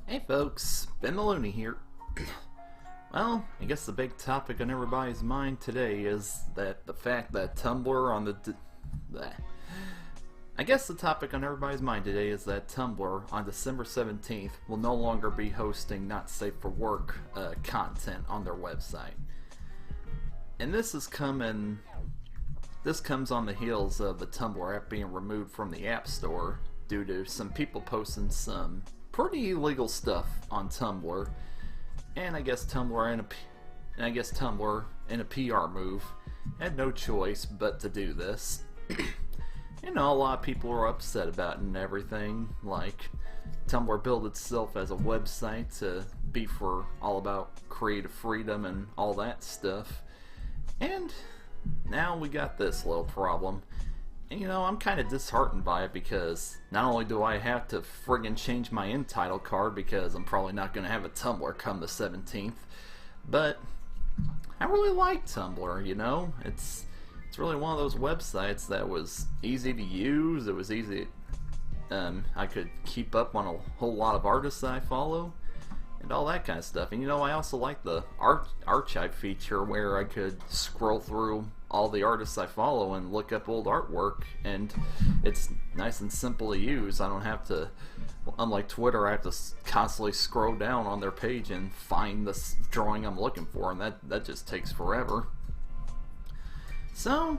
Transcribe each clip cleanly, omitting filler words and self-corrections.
Hey folks, BENTHELOONey here. Well, I guess the big topic on everybody's mind today is that the fact that Tumblr on the I guess the topic on everybody's mind today is that Tumblr on December 17th will no longer be hosting not safe for work content on their website. And this comes on the heels of the Tumblr app being removed from the App Store due to some people posting some pretty illegal stuff on Tumblr. And I guess Tumblr in a PR move had no choice but to do this. You know, a lot of people are upset about it and everything. Like, Tumblr built itself as a website to be for all about creative freedom and all that stuff. And now we got this little problem. And, you know, I'm kind of disheartened by it because not only do I have to friggin' change my end title card because I'm probably not going to have a Tumblr come the 17th, but I really like Tumblr, you know? It's really one of those websites that was easy to use. It was easy. I could keep up on a whole lot of artists that I follow and all that kind of stuff. And you know, I also like the archive feature where I could scroll through all the artists I follow and look up old artwork, and it's nice and simple to use. I don't have to, unlike Twitter, I have to constantly scroll down on their page and find the drawing I'm looking for, and that just takes forever. So,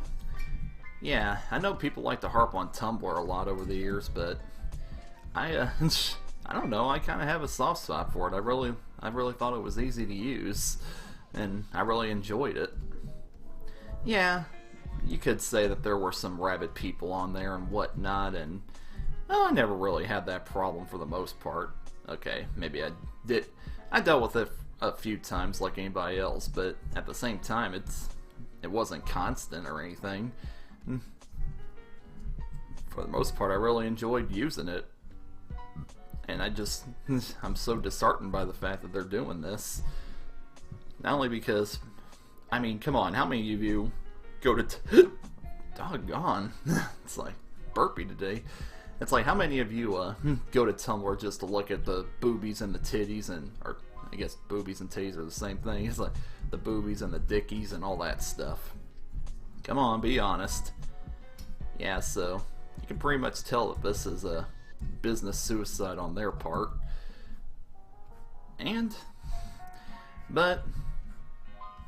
yeah, I know people like to harp on Tumblr a lot over the years, but I don't know, I kind of have a soft spot for it. I really thought it was easy to use, and I really enjoyed it. Yeah, you could say that there were some rabid people on there and whatnot, and well, I never really had that problem for the most part. Okay, maybe I did. I dealt with it a few times like anybody else, but at the same time, it wasn't constant or anything. For the most part, I really enjoyed using it. And I'm so disheartened by the fact that they're doing this. Not only because, I mean, come on, how many of you go to doggone, it's like burpy today. It's like, how many of you go to Tumblr just to look at the boobies and the titties, and, or I guess boobies and titties are the same thing. It's like the boobies and the dickies and all that stuff. Come on, be honest. Yeah, so you can pretty much tell that this is a business suicide on their part.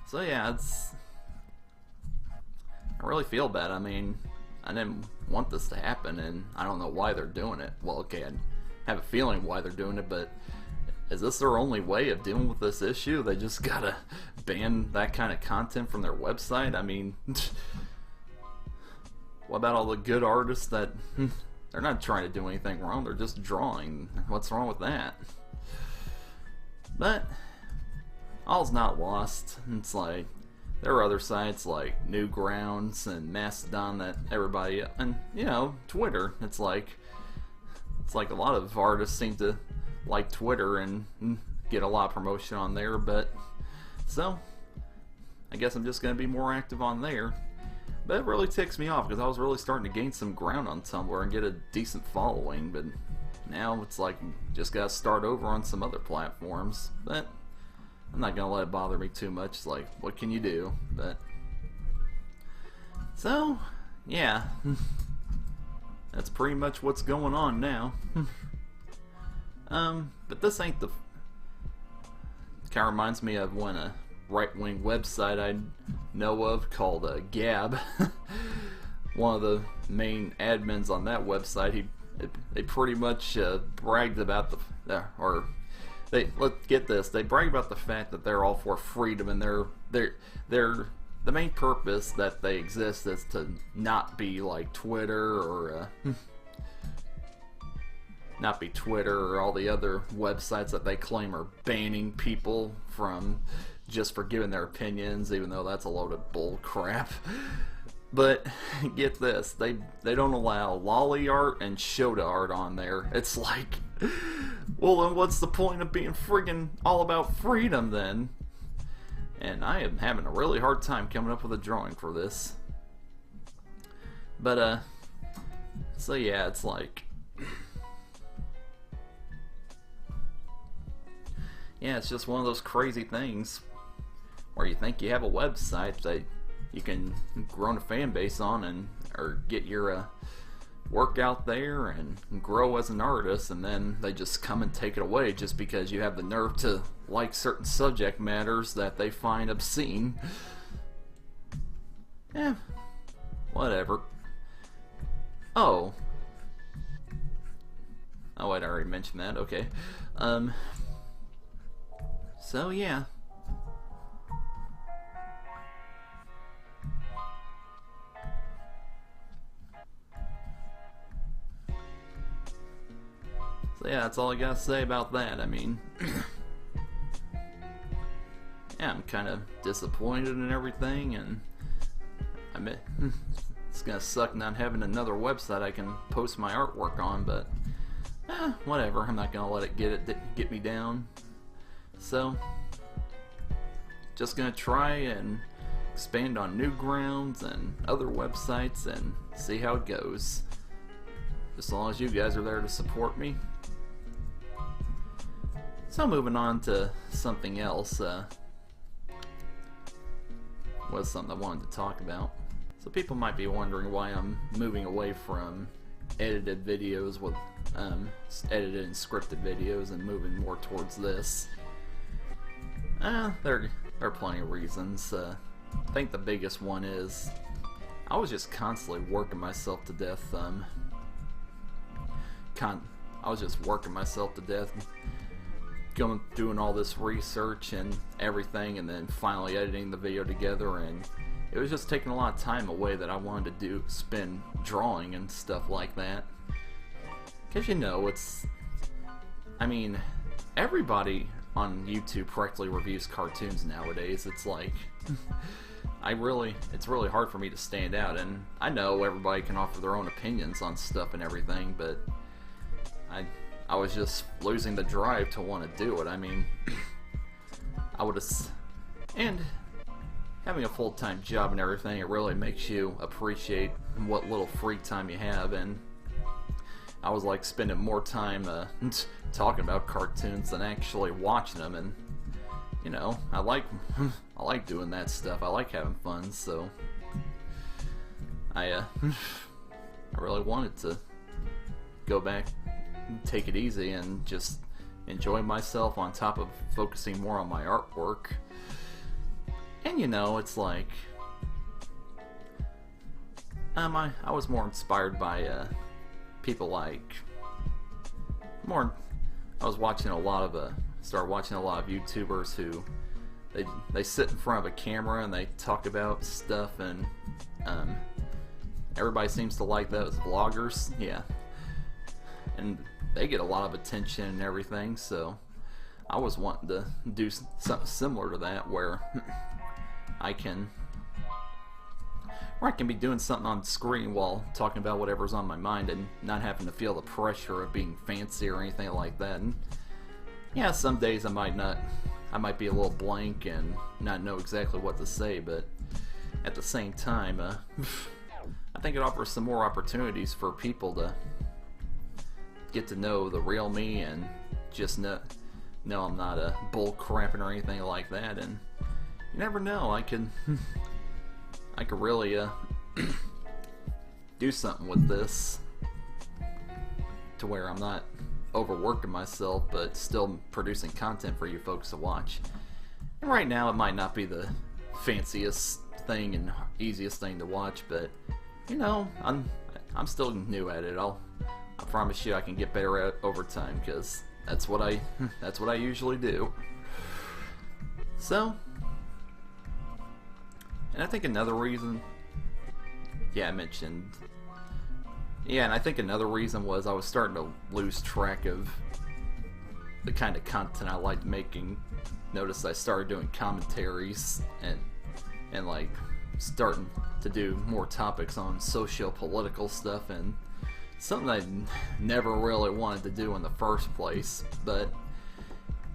So yeah, I really feel bad. I mean, I didn't want this to happen, and I don't know why they're doing it. Well, okay, I have a feeling why they're doing it, but is this their only way of dealing with this issue? They just gotta ban that kind of content from their website? I mean, what about all the good artists that they're not trying to do anything wrong, they're just drawing? What's wrong with that? But all's not lost. It's like there are other sites like Newgrounds and Mastodon that everybody, and you know, Twitter. It's like a lot of artists seem to like Twitter and get a lot of promotion on there, but so I guess I'm just gonna be more active on there. But it really ticks me off because I was really starting to gain some ground on Tumblr and get a decent following, but now it's like just gotta start over on some other platforms. But I'm not gonna let it bother me too much. It's like, what can you do? But so yeah, that's pretty much what's going on now. But this ain't the kind of reminds me of when a right-wing website I know of called Gab. One of the main admins on that website, they pretty much bragged about let's get this, they brag about the fact that they're all for freedom, and they're the main purpose that they exist is to not be like Twitter or not be Twitter or all the other websites that they claim are banning people from just for giving their opinions, even though that's a load of bull crap. But get this, they don't allow lolly art and Shota art on there. It's like, well, then what's the point of being friggin' all about freedom then? And I am having a really hard time coming up with a drawing for this. But so yeah, it's like yeah, it's just one of those crazy things where you think you have a website that you can grow a fan base on and or get your work out there and grow as an artist, and then they just come and take it away just because you have the nerve to like certain subject matters that they find obscene. Eh, whatever. Oh, wait, I already mentioned that. Okay. So yeah. So yeah, that's all I gotta say about that. I mean, yeah, I'm kind of disappointed in everything, and I mean, it's gonna suck not having another website I can post my artwork on, but whatever. I'm not gonna let it get me down. So, just gonna try and expand on Newgrounds and other websites and see how it goes. As long as you guys are there to support me. So moving on to something else, was something I wanted to talk about. So people might be wondering why I'm moving away from edited videos with edited and scripted videos and moving more towards this. There are plenty of reasons. I think the biggest one is I was just constantly working myself to death. I was just working myself to death, doing all this research and everything, and then finally editing the video together, and it was just taking a lot of time away that I wanted to spend drawing and stuff like that. Because you know, I mean, everybody on YouTube correctly reviews cartoons nowadays. It's like, it's really hard for me to stand out, and I know everybody can offer their own opinions on stuff and everything, but I was just losing the drive to want to do it. I mean, and having a full-time job and everything, it really makes you appreciate what little free time you have, and I was like spending more time talking about cartoons than actually watching them, and you know, I like doing that stuff. I like having fun, so I really wanted to go back, take it easy, and just enjoy myself on top of focusing more on my artwork. And you know, it's like I was more inspired by people like I was watching a lot of started watching a lot of YouTubers who they sit in front of a camera and they talk about stuff, and everybody seems to like those vloggers. Yeah, and they get a lot of attention and everything, so I was wanting to do something similar to that, where I can be doing something on screen while talking about whatever's on my mind and not having to feel the pressure of being fancy or anything like that. And yeah, some days I might be a little blank and not know exactly what to say, but at the same time, I think it offers some more opportunities for people to get to know the real me and just know I'm not a bull crapping or anything like that. And you never know, I could really do something with this to where I'm not overworking myself but still producing content for you folks to watch. And right now it might not be the fanciest thing and easiest thing to watch, but you know, I'm still new at it. I promise you I can get better at it over time, because that's what I usually do. So, and I think another reason, and I think another reason was I was starting to lose track of the kind of content I liked making. Notice I started doing commentaries and like starting to do more topics on socio-political stuff, and something I never really wanted to do in the first place, but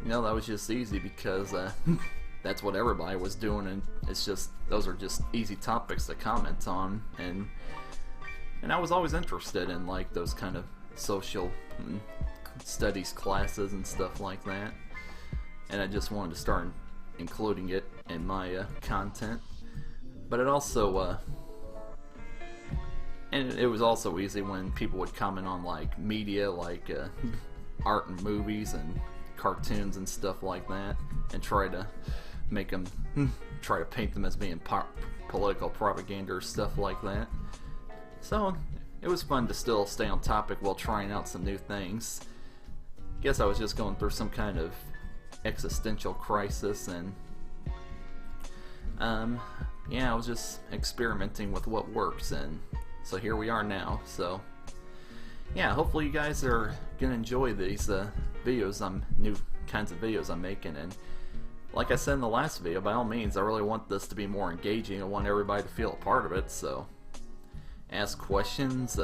you know, that was just easy because that's what everybody was doing, and it's just, those are just easy topics to comment on, and I was always interested in like those kind of social studies classes and stuff like that. and I just wanted to start including it in my content. But it also and it was also easy when people would comment on like media, like art and movies and cartoons and stuff like that, and try to make them try to paint them as being political propaganda or stuff like that. So it was fun to still stay on topic while trying out some new things. Guess I was just going through some kind of existential crisis, and yeah, I was just experimenting with what works, and so here we are now. So yeah, hopefully you guys are gonna enjoy these videos, new kinds of videos I'm making. And like I said in the last video, by all means, I really want this to be more engaging. I want everybody to feel a part of it, so ask questions,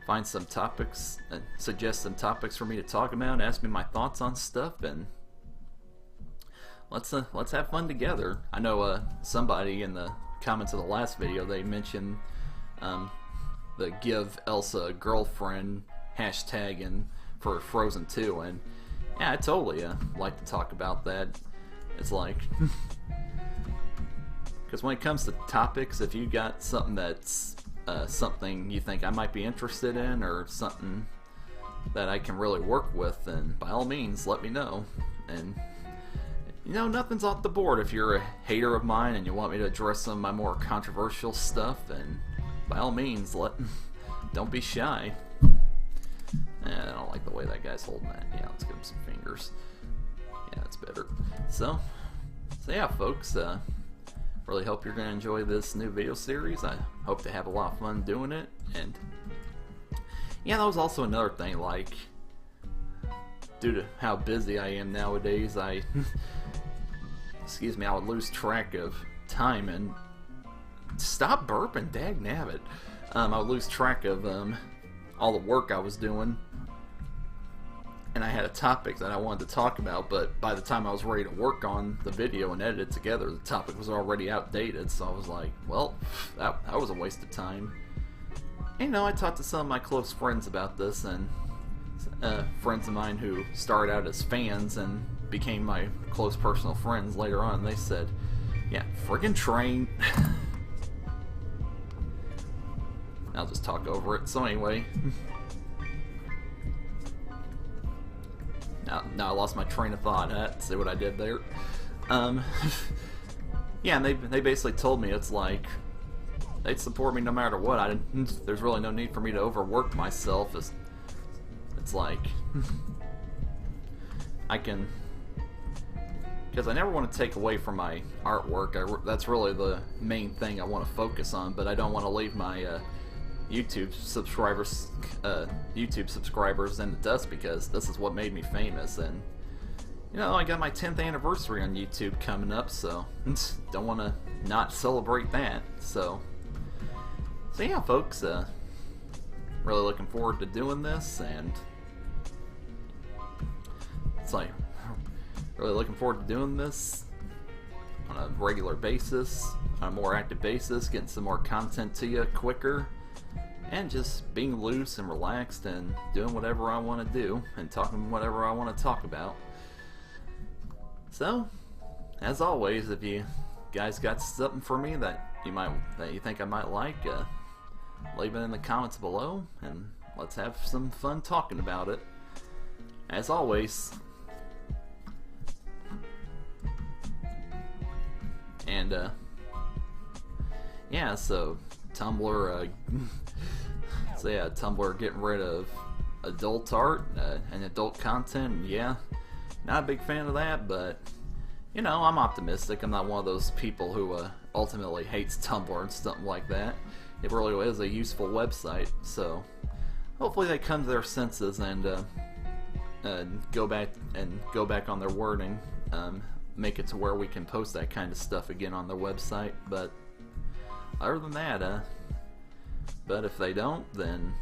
find some topics, suggest some topics for me to talk about, ask me my thoughts on stuff, and let's have fun together. I know somebody in the comments of the last video, they mentioned the give Elsa a girlfriend hashtag and for Frozen 2, and yeah, I totally like to talk about that. It's like, because when it comes to topics, if you got something that's something you think I might be interested in, or something that I can really work with, then by all means let me know. And you know, nothing's off the board. If you're a hater of mine and you want me to address some of my more controversial stuff, then by all means don't be shy. I don't like the way that guy's holding that. Yeah, let's give him some fingers. Yeah, that's better. So yeah, folks, really hope you're going to enjoy this new video series. I hope to have a lot of fun doing it. And yeah, that was also another thing, like, due to how busy I am nowadays, I excuse me, I would lose track of time and stop burping, dagnabbit. I would lose track of all the work I was doing, and I had a topic that I wanted to talk about, but by the time I was ready to work on the video and edit it together, the topic was already outdated. So I was like, well, that was a waste of time. And, you know, I talked to some of my close friends about this, and friends of mine who started out as fans and became my close personal friends later on. They said, yeah, friggin' train. I'll just talk over it. So anyway, now I lost my train of thought. See what I did there? Yeah, and they basically told me, it's like, they'd support me no matter what. There's really no need for me to overwork myself. It's like, I can, because I never want to take away from my artwork. That's really the main thing I want to focus on, but I don't want to leave my YouTube subscribers in the dust, because this is what made me famous. And you know, I got my 10th anniversary on YouTube coming up, so don't want to not celebrate that. So yeah, folks, really looking forward to doing this, and it's like, really looking forward to doing this on a regular basis, on a more active basis, getting some more content to you quicker, and just being loose and relaxed and doing whatever I want to do and talking whatever I want to talk about. So, as always, if you guys got something for me that you think I might like, leave it in the comments below, and let's have some fun talking about it. As always. And yeah, so Tumblr, Tumblr getting rid of adult art and adult content. And yeah, not a big fan of that, but you know, I'm optimistic. I'm not one of those people who ultimately hates Tumblr and something like that. It really is a useful website, so hopefully they come to their senses and go back on their wording, make it to where we can post that kind of stuff again on their website. But other than that, but if they don't, then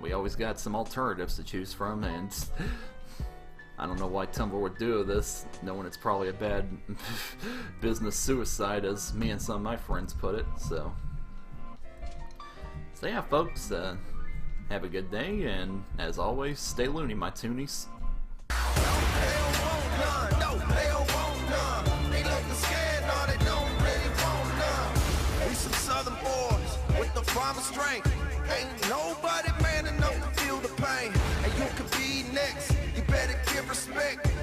we always got some alternatives to choose from, and I don't know why Tumblr would do this, knowing it's probably a bad business suicide, as me and some of my friends put it. So yeah, folks, have a good day, and as always, stay loony, my toonies. mama's strength. Ain't nobody man enough to feel the pain. And you could be next, you better give respect.